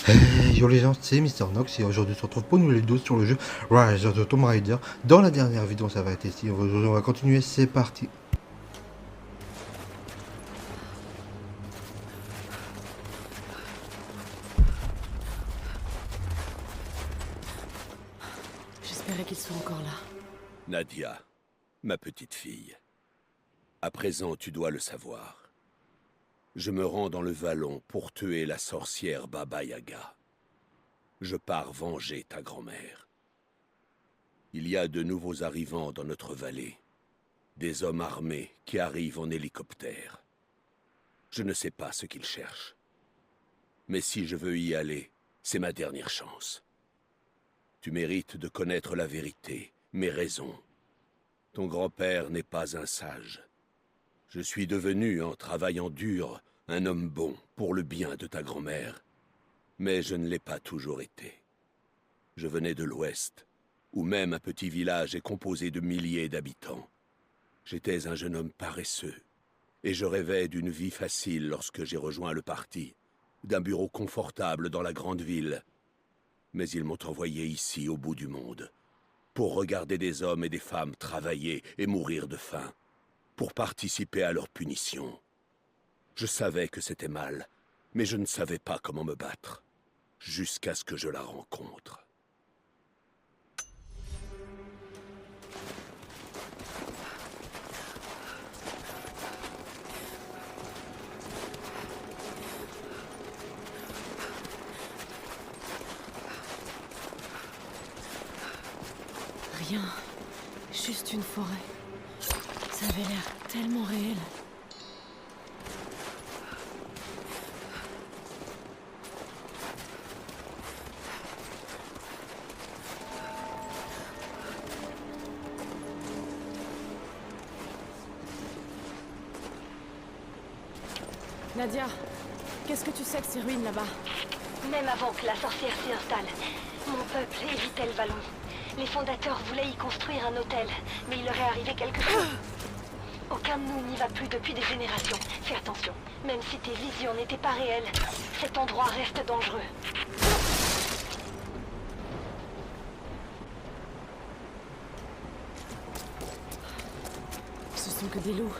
Hey, yo les gens, c'est Mister Nox et aujourd'hui on se retrouve pour une nouvelle vidéo sur le jeu Rise of the Tomb Raider. Dans la dernière vidéo ça va être ici, aujourd'hui on va continuer, c'est parti. J'espérais qu'ils soient encore là. Nadia, ma petite fille. À présent, tu dois le savoir. Je me rends dans le vallon pour tuer la sorcière Baba Yaga. Je pars venger ta grand-mère. Il y a de nouveaux arrivants dans notre vallée. Des hommes armés qui arrivent en hélicoptère. Je ne sais pas ce qu'ils cherchent. Mais si je veux y aller, c'est ma dernière chance. Tu mérites de connaître la vérité, mes raisons. Ton grand-père n'est pas un sage. Je suis devenu, en travaillant dur, un homme bon pour le bien de ta grand-mère. Mais je ne l'ai pas toujours été. Je venais de l'Ouest, où même un petit village est composé de milliers d'habitants. J'étais un jeune homme paresseux, et je rêvais d'une vie facile lorsque j'ai rejoint le parti, d'un bureau confortable dans la grande ville. Mais ils m'ont envoyé ici, au bout du monde, pour regarder des hommes et des femmes travailler et mourir de faim, pour participer à leur punition. Je savais que c'était mal, mais je ne savais pas comment me battre, jusqu'à ce que je la rencontre. Rien. Juste une forêt. Ça avait l'air tellement réel. Nadia, qu'est-ce que tu sais de ces ruines là-bas? Même avant que la sorcière s'y installe, mon peuple évitait le vallon. Les fondateurs voulaient y construire un hôtel, mais il leur est arrivé quelque chose. Aucun de nous n'y va plus depuis des générations. Fais attention, même si tes visions n'étaient pas réelles, cet endroit reste dangereux. Ce sont que des loups.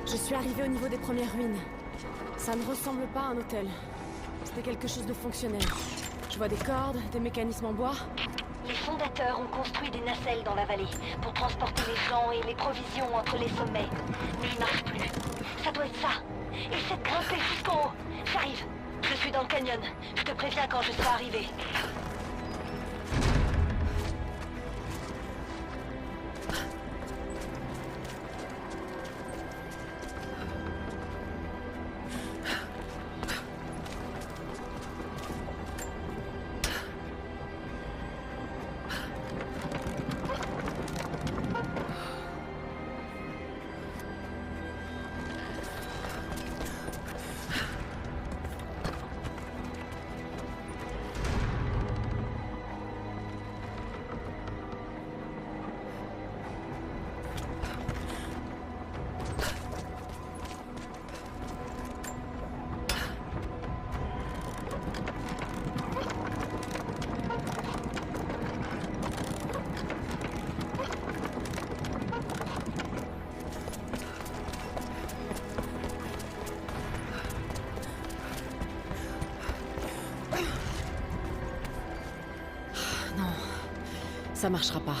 Je suis arrivée au niveau des premières ruines. Ça ne ressemble pas à un hôtel. C'était quelque chose de fonctionnel. Je vois des cordes, des mécanismes en bois. Les fondateurs ont construit des nacelles dans la vallée pour transporter les gens et les provisions entre les sommets. Mais ils marchent plus. Ça doit être ça. Essaie de grimper jusqu'en haut. J'arrive. Je suis dans le canyon. Je te préviens quand je serai arrivé. Ça marchera pas.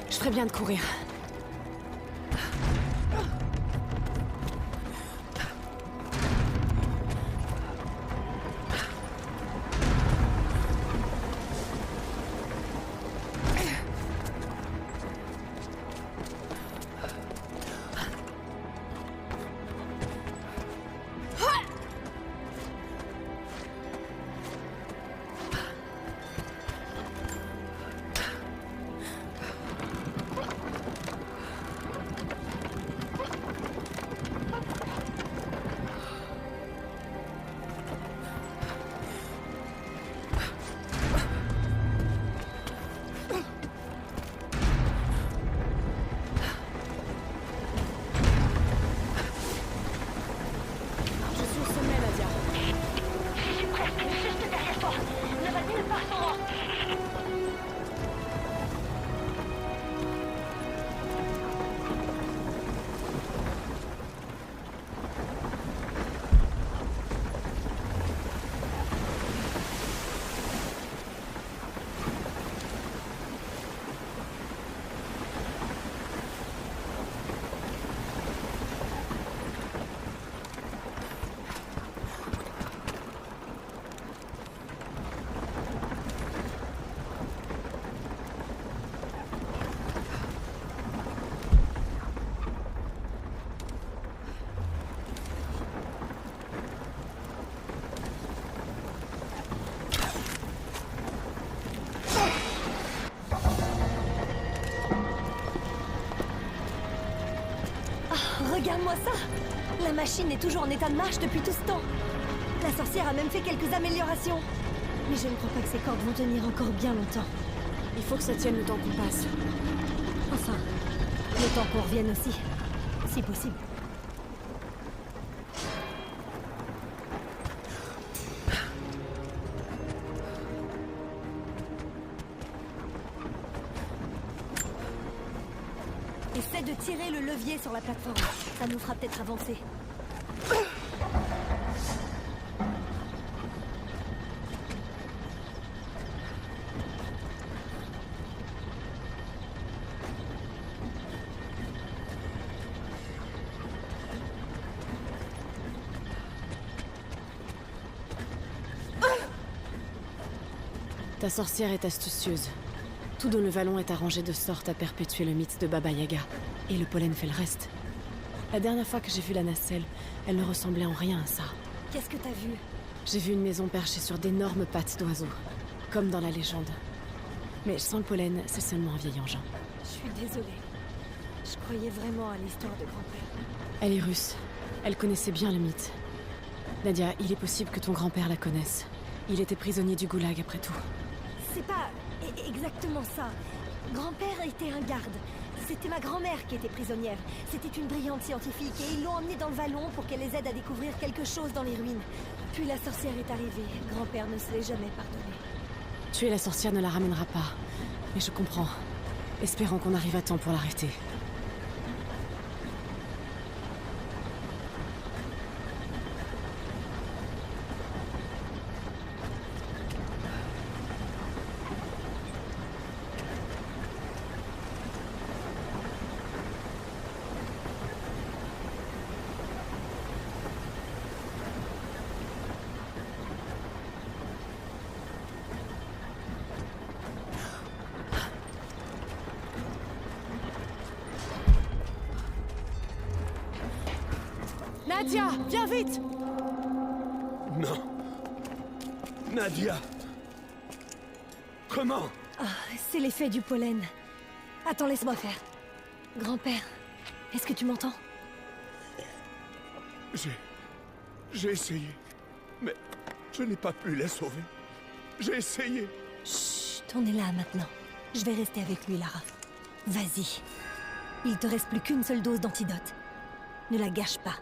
Je ferais bien de courir. Regarde-moi ça! La machine est toujours en état de marche depuis tout ce temps. La sorcière a même fait quelques améliorations. Mais je ne crois pas que ces cordes vont tenir encore bien longtemps. Il faut que ça tienne le temps qu'on passe. Enfin, le temps qu'on revienne aussi, si possible. Essaie de tirer le levier sur la plateforme. Ça nous fera peut-être avancer. Ta sorcière est astucieuse. Tout dans le vallon est arrangé de sorte à perpétuer le mythe de Baba Yaga. Et le pollen fait le reste. La dernière fois que j'ai vu la nacelle, elle ne ressemblait en rien à ça. Qu'est-ce que t'as vu? J'ai vu une maison perchée sur d'énormes pattes d'oiseaux. Comme dans la légende. Mais sans le pollen, c'est seulement un vieil engin. Je suis désolée. Je croyais vraiment à l'histoire de grand-père. Elle est russe. Elle connaissait bien le mythe. Nadia, il est possible que ton grand-père la connaisse. Il était prisonnier du goulag après tout. C'est pas exactement ça. Grand-père était un garde. C'était ma grand-mère qui était prisonnière. C'était une brillante scientifique et ils l'ont emmenée dans le vallon pour qu'elle les aide à découvrir quelque chose dans les ruines. Puis la sorcière est arrivée. Grand-père ne se l'est jamais pardonné. Tuer la sorcière ne la ramènera pas. Mais je comprends. Espérons qu'on arrive à temps pour l'arrêter. Nadia, viens vite! Non. Nadia. Comment? Ah, c'est l'effet du pollen. Attends, laisse-moi faire. Grand-père, est-ce que tu m'entends? J'ai essayé. Mais je n'ai pas pu la sauver. J'ai essayé. Chut, on est là maintenant. Je vais rester avec lui, Lara. Vas-y. Il te reste plus qu'une seule dose d'antidote. Ne la gâche pas.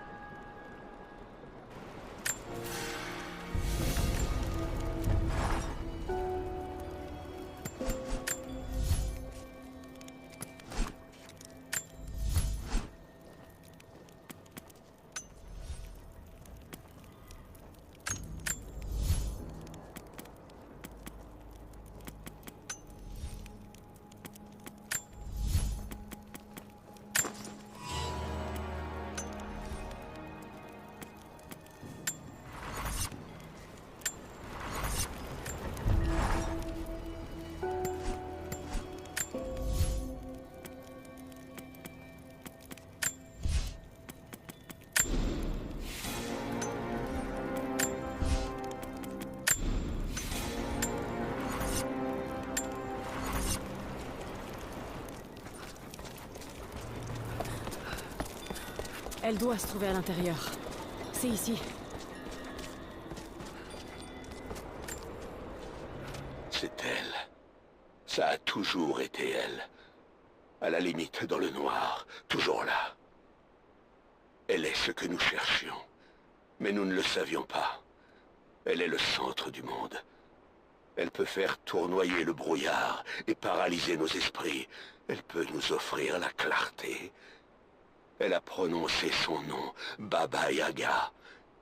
Elle doit se trouver à l'intérieur. C'est ici. C'est elle. Ça a toujours été elle. À la limite, dans le noir, toujours là. Elle est ce que nous cherchions. Mais nous ne le savions pas. Elle est le centre du monde. Elle peut faire tournoyer le brouillard et paralyser nos esprits. Elle peut nous offrir la clarté. Elle a prononcé son nom, Baba Yaga,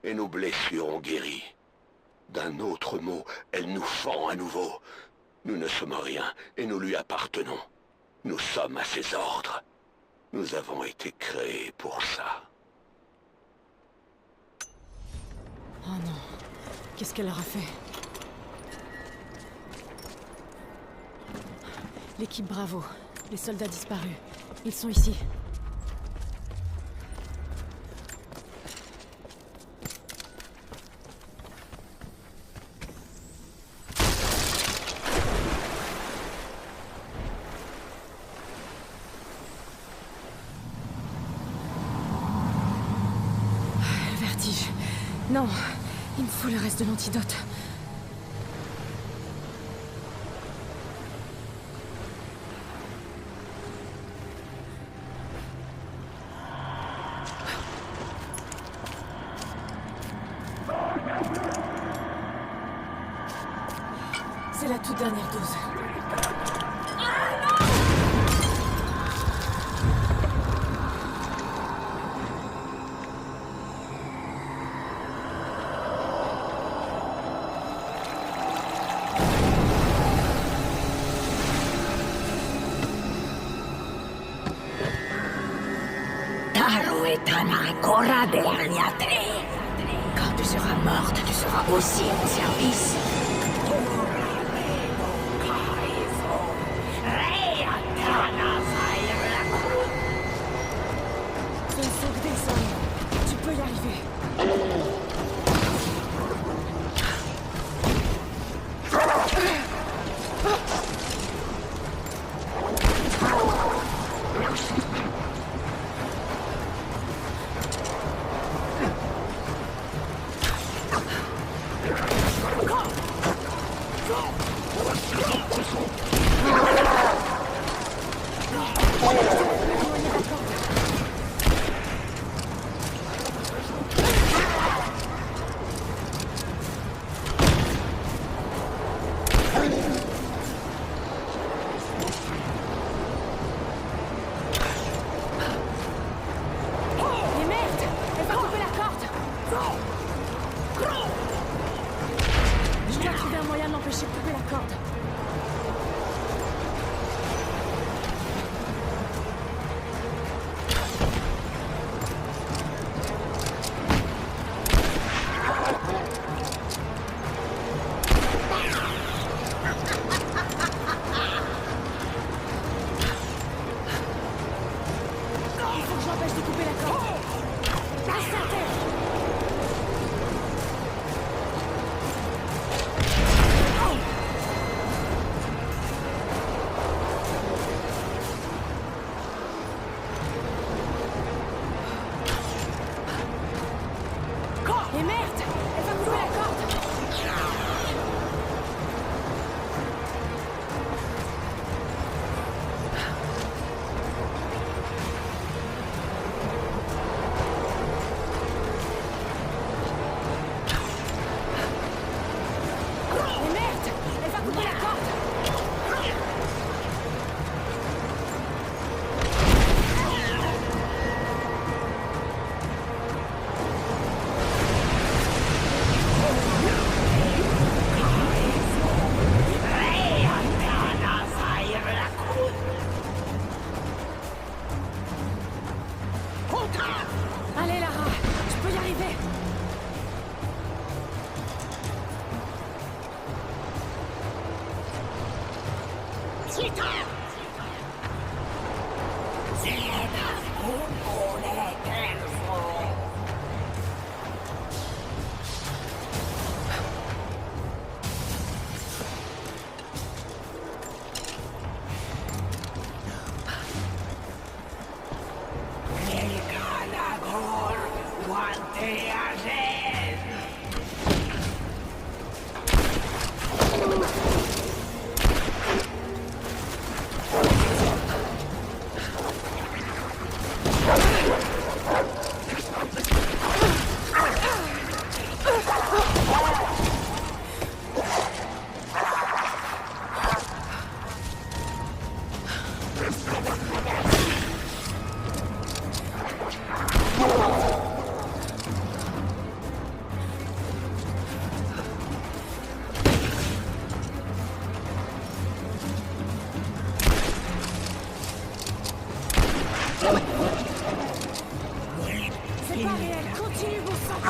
et nos blessures ont guéri. D'un autre mot, elle nous fend à nouveau. Nous ne sommes rien et nous lui appartenons. Nous sommes à ses ordres. Nous avons été créés pour ça. Oh non. Qu'est-ce qu'elle leur a fait? L'équipe Bravo. Les soldats disparus. Ils sont ici. Le vertige. Non. Il me faut le reste de l'antidote. C'est la toute dernière dose. Ancora dernière tre. Quand tu seras morte, tu seras aussi en service. Ce ne sont que des hommes. Tu peux y arriver. Allez, Lara, tu peux y arriver. C'est pas réel, continue vos sang.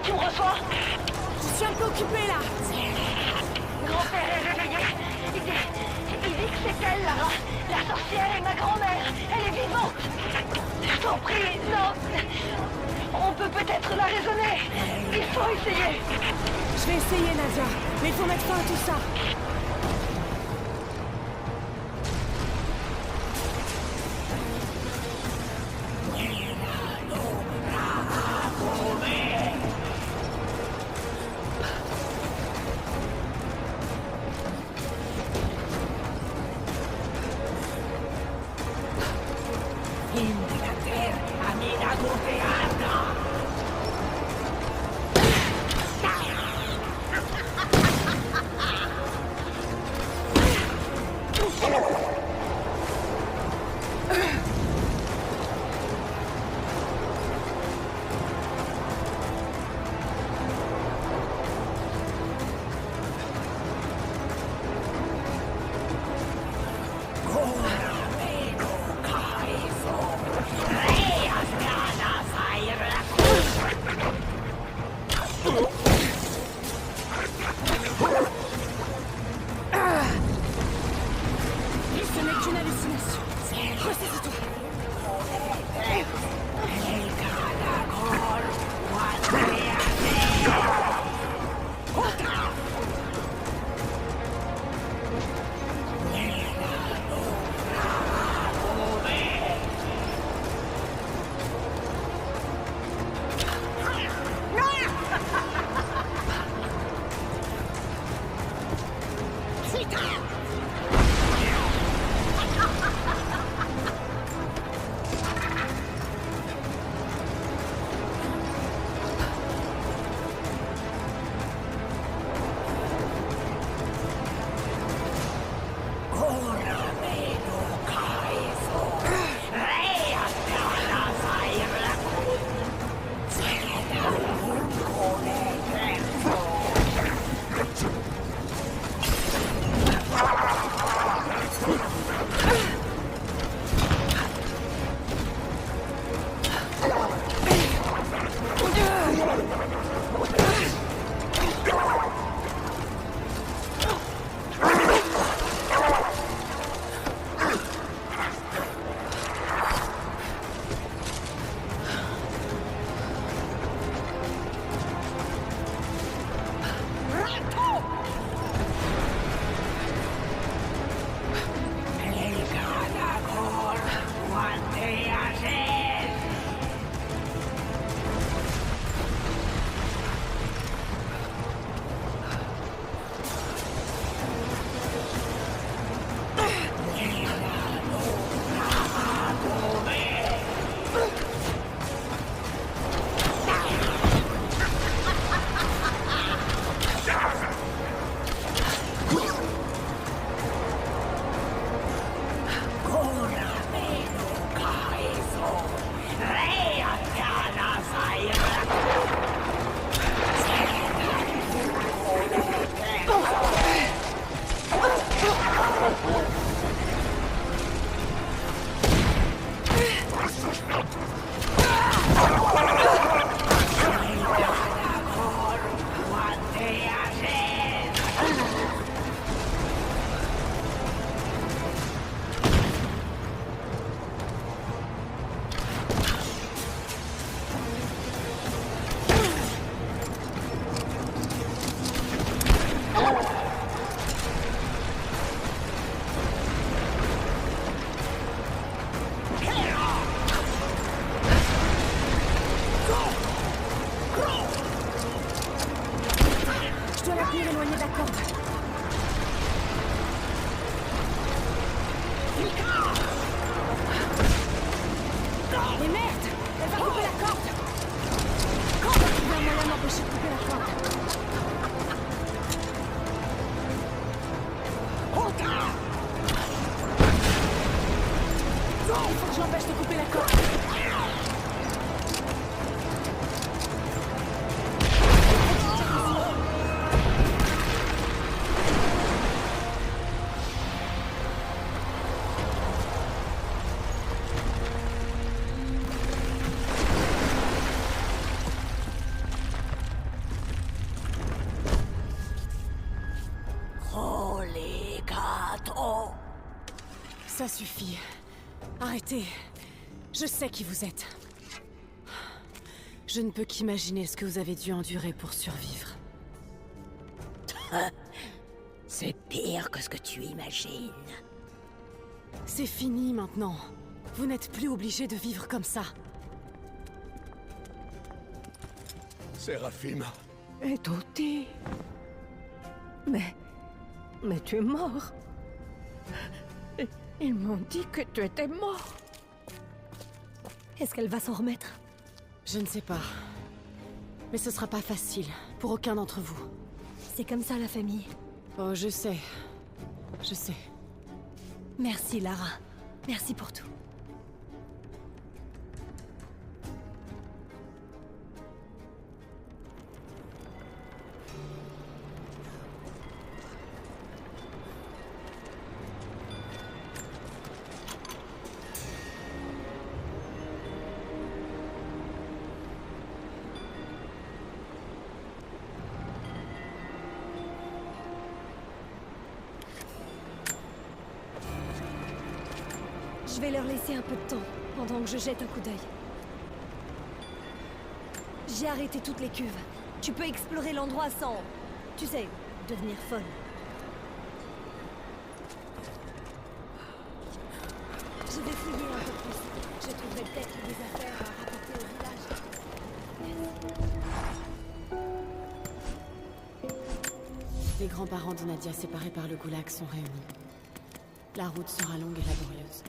Tu me reçois? Je suis un peu occupée là. Grand-père est réveillé. Il dit que c'est elle, Lara. La sorcière est ma grand-mère. Elle est vivante. Je t'en prie, non. On peut peut-être la raisonner. Il faut essayer. Je vais essayer, Nadia. Mais il faut mettre fin à tout ça. Ça suffit. Arrêtez. Je sais qui vous êtes. Je ne peux qu'imaginer ce que vous avez dû endurer pour survivre. C'est pire que ce que tu imagines. C'est fini maintenant. Vous n'êtes plus obligé de vivre comme ça. Séraphim. Et Toti. Mais tu es mort. Ils m'ont dit que tu étais mort. Est-ce qu'elle va s'en remettre? Je ne sais pas. Mais ce sera pas facile, pour aucun d'entre vous. C'est comme ça la famille. Oh, je sais. Je sais. Merci Lara. Merci pour tout. Je vais leur laisser un peu de temps, pendant que je jette un coup d'œil. J'ai arrêté toutes les cuves. Tu peux explorer l'endroit sans, tu sais, devenir folle. Je vais fouiller un peu plus. Je trouverai peut-être des affaires à rapporter au village. Les grands-parents de Nadia, séparés par le goulag, sont réunis. La route sera longue et laborieuse.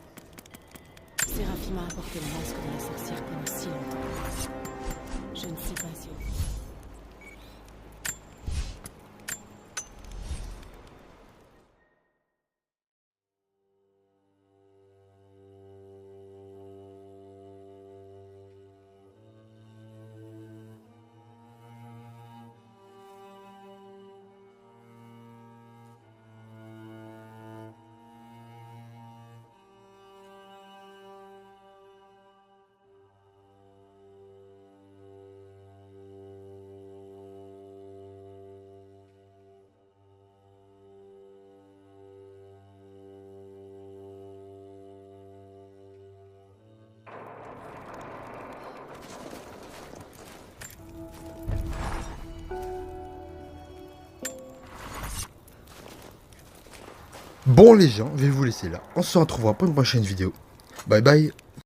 Séraphim a apporté le masque de la sorcière pendant si longtemps. Je ne sais pas si... Bon les gens, je vais vous laisser là. On se retrouvera pour une prochaine vidéo. Bye bye.